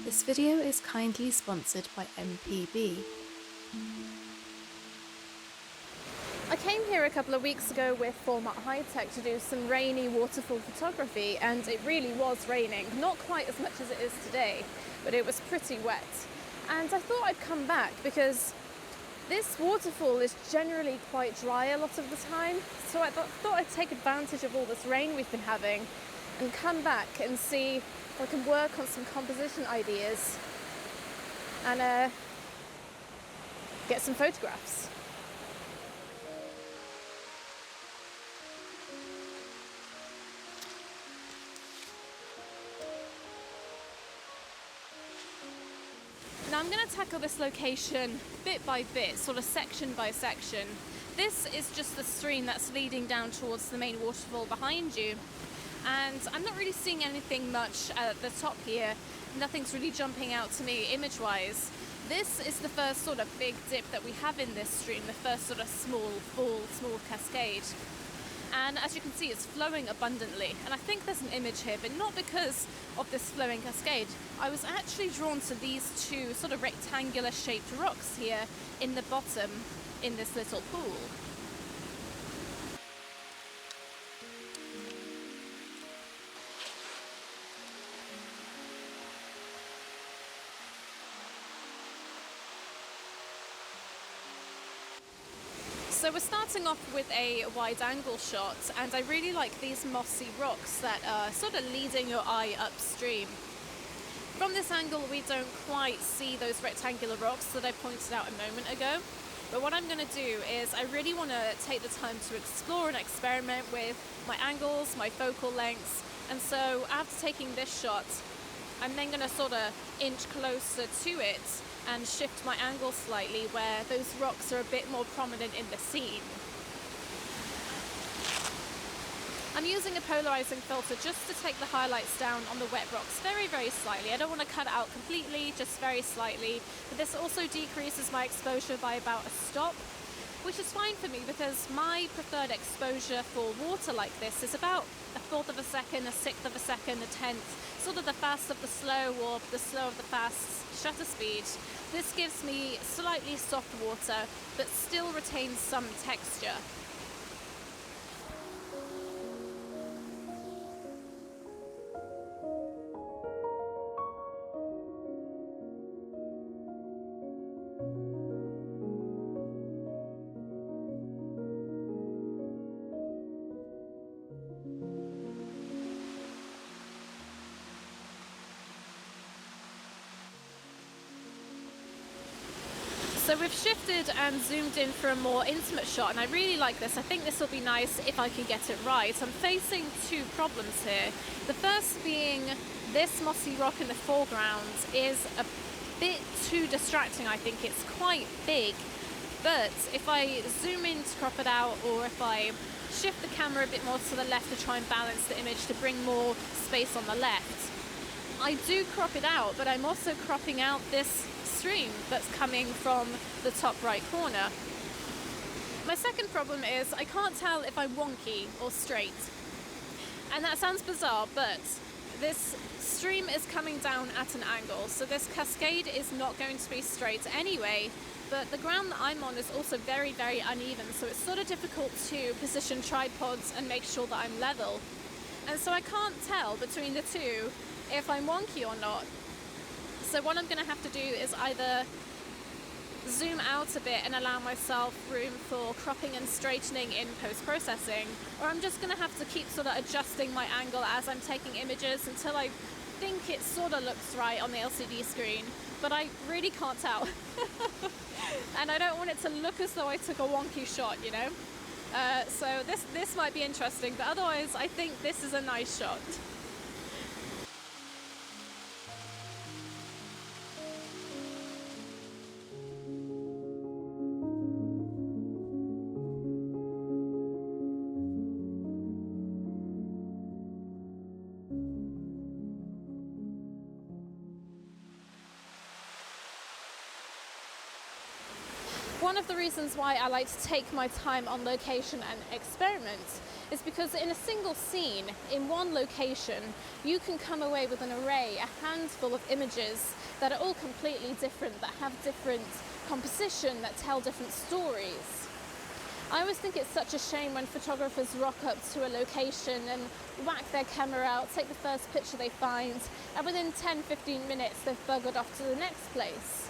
This video is kindly sponsored by MPB. I came here a couple of weeks ago with Format High Tech to do some rainy waterfall photography, and it really was raining. Not quite as much as it is today, but it was pretty wet. And I thought I'd come back because this waterfall is generally quite dry a lot of the time. So I thought I'd take advantage of all this rain we've been having and come back and see if I can work on some composition ideas and get some photographs. Now I'm going to tackle this location bit by bit, sort of section by section. This is just the stream that's leading down towards the main waterfall behind you. And I'm not really seeing anything much at the top here. Nothing's really jumping out to me image-wise. This is the first sort of big dip that we have in this stream, the first sort of small cascade. And as you can see, it's flowing abundantly. And I think there's an image here, but not because of this flowing cascade. I was actually drawn to these two sort of rectangular shaped rocks here in the bottom in this little pool. So we're starting off with a wide angle shot, and I really like these mossy rocks that are sort of leading your eye upstream. From this angle we don't quite see those rectangular rocks that I pointed out a moment ago, but what I'm going to do is I really want to take the time to explore and experiment with my angles, my focal lengths, and so after taking this shot I'm then going to sort of inch closer to it and shift my angle slightly where those rocks are a bit more prominent in the scene. I'm using a polarizing filter just to take the highlights down on the wet rocks very, very slightly. I don't want to cut it out completely, just very slightly. But this also decreases my exposure by about a stop, which is fine for me because my preferred exposure for water like this is about a fourth of a second, a sixth of a second, a tenth, sort of the fast of the slow or the slow of the fast shutter speed. This gives me slightly soft water, but still retains some texture. So we've shifted and zoomed in for a more intimate shot, and I really like this. I think this will be nice if I can get it right. I'm facing two problems here. The first being this mossy rock in the foreground is a bit too distracting, I think. It's quite big, but if I zoom in to crop it out, or if I shift the camera a bit more to the left to try and balance the image to bring more space on the left, I do crop it out, but I'm also cropping out this stream that's coming from the top right corner. My second problem is I can't tell if I'm wonky or straight. And that sounds bizarre, but this stream is coming down at an angle, so this cascade is not going to be straight anyway, but the ground that I'm on is also very, very uneven, so it's sort of difficult to position tripods and make sure that I'm level. And so I can't tell between the two if I'm wonky or not. So what I'm going to have to do is either zoom out a bit and allow myself room for cropping and straightening in post-processing, or I'm just going to have to keep sort of adjusting my angle as I'm taking images until I think it sort of looks right on the LCD screen, but I really can't tell. And I don't want it to look as though I took a wonky shot, you know? So this might be interesting, but otherwise I think this is a nice shot. one of the reasons why I like to take my time on location and experiment is because in a single scene, in one location, you can come away with an array, a handful of images that are all completely different, that have different composition, that tell different stories. I always think it's such a shame when photographers rock up to a location and whack their camera out, take the first picture they find, and within 10-15 minutes they've buggered off to the next place.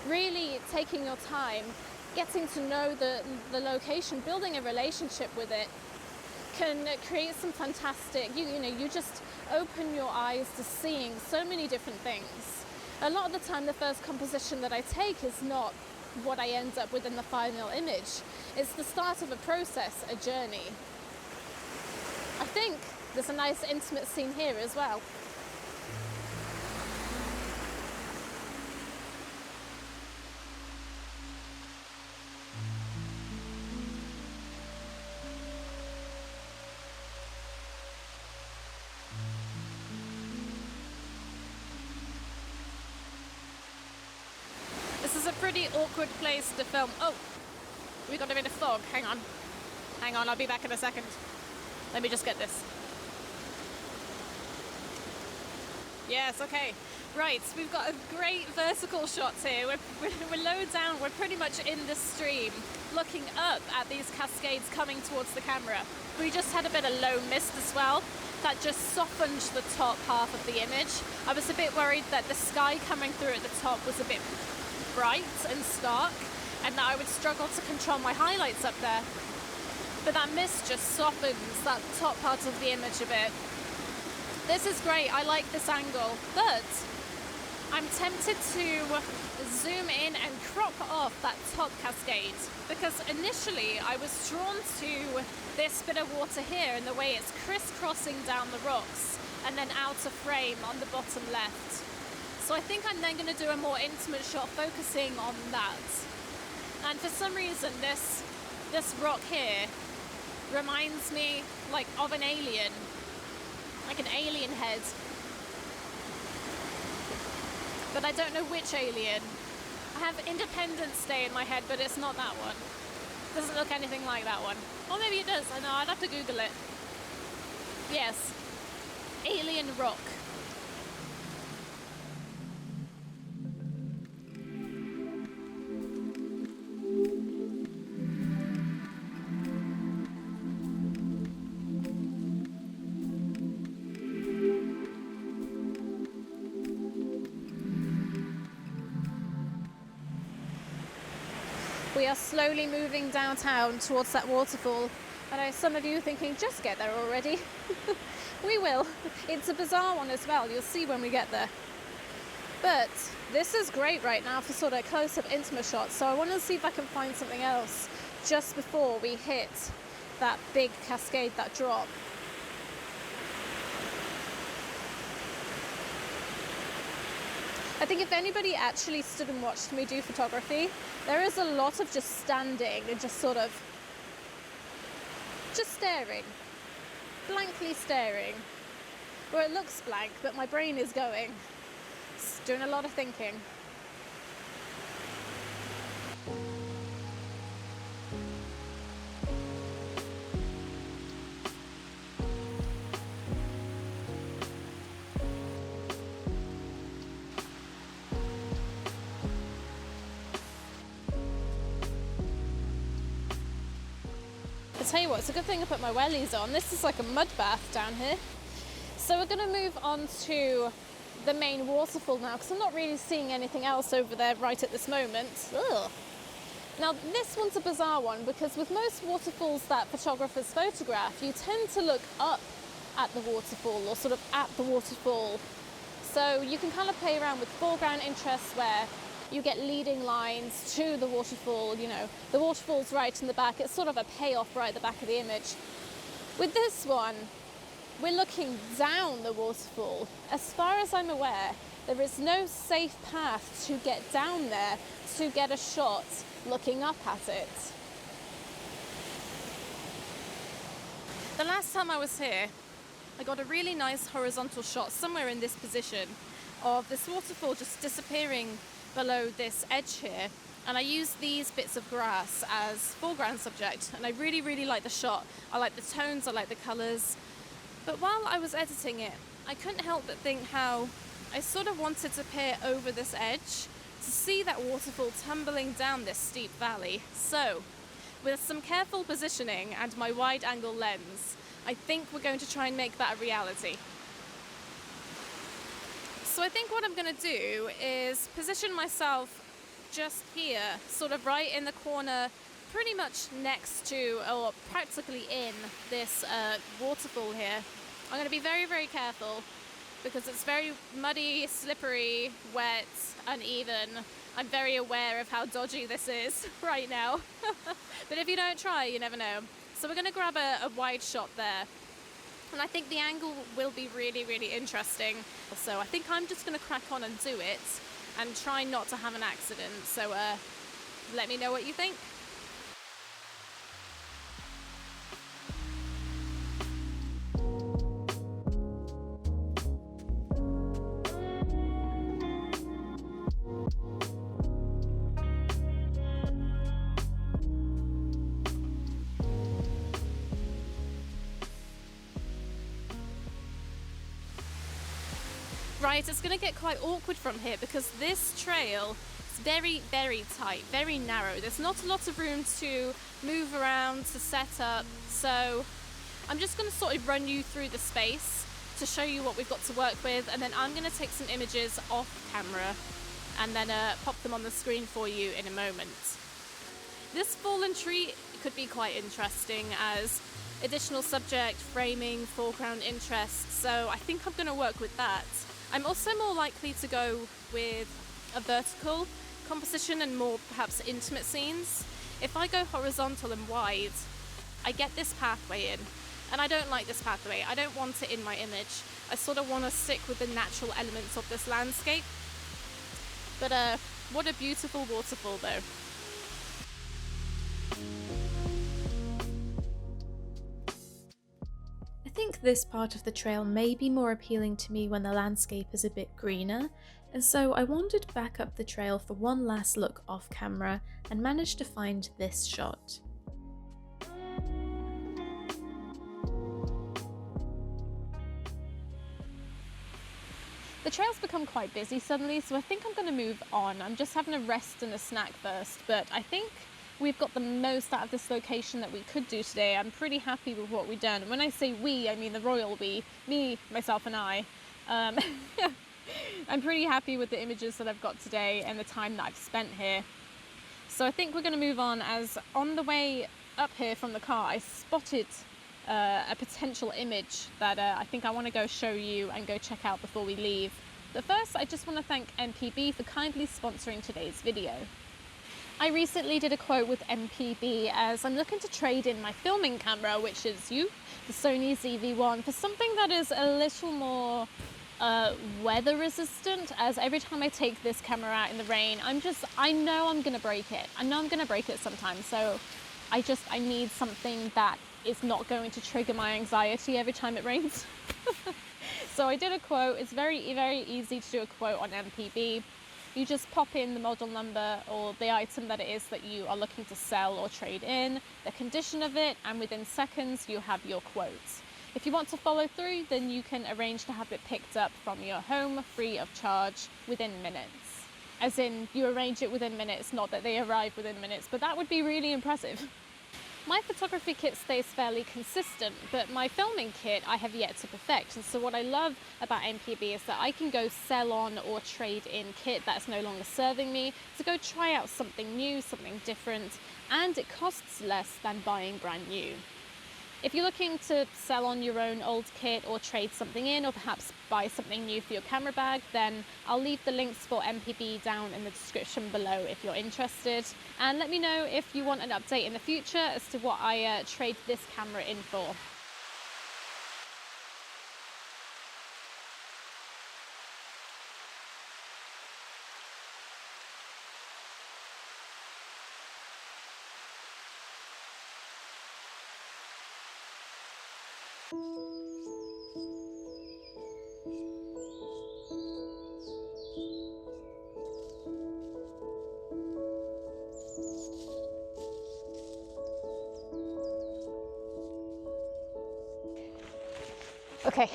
Really taking your time, getting to know the location, building a relationship with it, can create some fantastic, you just open your eyes to seeing so many different things. A lot of the time the first composition that I take is not what I end up with in the final image. It's the start of a process, a journey. I think there's a nice intimate scene here as well. This is a pretty awkward place to film. Oh, we got a bit of fog. Hang on, I'll be back in a second. Let me just get this. Yes, okay. Right, we've got a great vertical shot here. We're low down, we're pretty much in the stream, looking up at these cascades coming towards the camera. We just had a bit of low mist as well. That just softened the top half of the image. I was a bit worried that the sky coming through at the top was a bit bright and stark, and that I would struggle to control my highlights up there. But that mist just softens that top part of the image a bit. This is great, I like this angle, but I'm tempted to zoom in and crop off that top cascade, because initially I was drawn to this bit of water here and the way it's crisscrossing down the rocks and then out of frame on the bottom left. So I think I'm then going to do a more intimate shot focusing on that. And for some reason this rock here reminds me like of an alien, like an alien head. But I don't know which alien. I have Independence Day in my head, but it's not that one. Doesn't look anything like that one. Or maybe it does, I know, I'd have to Google it. Yes, alien rock. We are slowly moving downtown towards that waterfall. I know some of you are thinking, just get there already. We will. It's a bizarre one as well, you'll see when we get there. But this is great right now for sort of close-up intimate shots, so I want to see if I can find something else just before we hit that big cascade, that drop. I think if anybody actually stood and watched me do photography, there is a lot of just standing and just sort of just staring, blankly staring, where it looks blank, but my brain is going. It's doing a lot of thinking. I'll tell you what, it's a good thing I put my wellies on. This is like a mud bath down here. So we're going to move on to the main waterfall now, because I'm not really seeing anything else over there right at this moment. Ugh. Now this one's a bizarre one, because with most waterfalls that photographers photograph, you tend to look up at the waterfall, or sort of at the waterfall. So you can kind of play around with foreground interests where you get leading lines to the waterfall, you know, the waterfall's right in the back, it's sort of a payoff right at the back of the image. With this one, we're looking down the waterfall. As far as I'm aware, there is no safe path to get down there to get a shot looking up at it. The last time I was here, I got a really nice horizontal shot somewhere in this position of this waterfall just disappearing below this edge here. And I used these bits of grass as foreground subject, and I really, really like the shot. I like the tones, I like the colours. But while I was editing it, I couldn't help but think how I sort of wanted to peer over this edge to see that waterfall tumbling down this steep valley. So, with some careful positioning and my wide angle lens, I think we're going to try and make that a reality. So I think what I'm going to do is position myself just here, sort of right in the corner, pretty much next to or practically in this waterfall here. I'm going to be very, very careful because it's very muddy, slippery, wet, uneven. I'm very aware of how dodgy this is right now. But if you don't try, you never know. So we're going to grab a wide shot there. And I think the angle will be really, really interesting. So I think I'm just going to crack on and do it and try not to have an accident. So let me know what you think. Right, it's going to get quite awkward from here because this trail is very, very tight, very narrow. There's not a lot of room to move around, to set up. So I'm just going to sort of run you through the space to show you what we've got to work with, and then I'm going to take some images off camera and then pop them on the screen for you in a moment. This fallen tree could be quite interesting as additional subject, framing, foreground interest, so I think I'm going to work with that. I'm also more likely to go with a vertical composition and more perhaps intimate scenes. If I go horizontal and wide, I get this pathway in, and I don't like this pathway. I don't want it in my image. I sort of want to stick with the natural elements of this landscape. But what a beautiful waterfall though. I think this part of the trail may be more appealing to me when the landscape is a bit greener, and so I wandered back up the trail for one last look off camera and managed to find this shot. The trail's become quite busy suddenly, so I think I'm going to move on. I'm just having a rest and a snack first, but I think we've got the most out of this location that we could do today. I'm pretty happy with what we've done. And when I say we, I mean the royal we, me, myself and I. I'm pretty happy with the images that I've got today and the time that I've spent here. So I think we're going to move on, as on the way up here from the car I spotted a potential image that I think I want to go show you and go check out before we leave. But first, I just want to thank MPB for kindly sponsoring today's video. I recently did a quote with MPB as I'm looking to trade in my filming camera, which is the Sony ZV-1, for something that is a little more weather resistant, as every time I take this camera out in the rain, I know I'm going to break it. I know I'm going to break it sometime, so I need something that is not going to trigger my anxiety every time it rains. So I did a quote. It's very, very easy to do a quote on MPB. You just pop in the model number or the item that it is that you are looking to sell or trade in, the condition of it, and within seconds you have your quotes. If you want to follow through, then you can arrange to have it picked up from your home free of charge within minutes. As in, you arrange it within minutes, not that they arrive within minutes, but that would be really impressive. My photography kit stays fairly consistent, but my filming kit I have yet to perfect. And so what I love about MPB is that I can go sell on or trade in kit that's no longer serving me to go try out something new, something different, and it costs less than buying brand new. If you're looking to sell on your own old kit or trade something in, or perhaps buy something new for your camera bag, then I'll leave the links for MPB down in the description below if you're interested. And let me know if you want an update in the future as to what I trade this camera in for. Okay,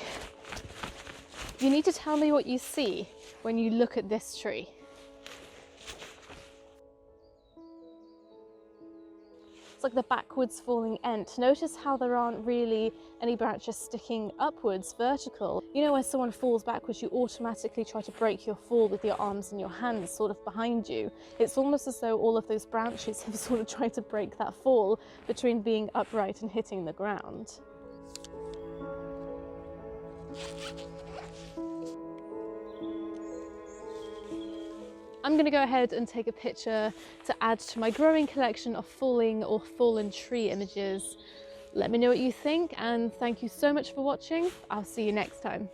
you need to tell me what you see when you look at this tree. It's like the backwards falling end. Notice how there aren't really any branches sticking upwards, vertical. You know, when someone falls backwards, you automatically try to break your fall with your arms and your hands sort of behind you. It's almost as though all of those branches have sort of tried to break that fall between being upright and hitting the ground. I'm going to go ahead and take a picture to add to my growing collection of falling or fallen tree images. Let me know what you think, and thank you so much for watching. I'll see you next time.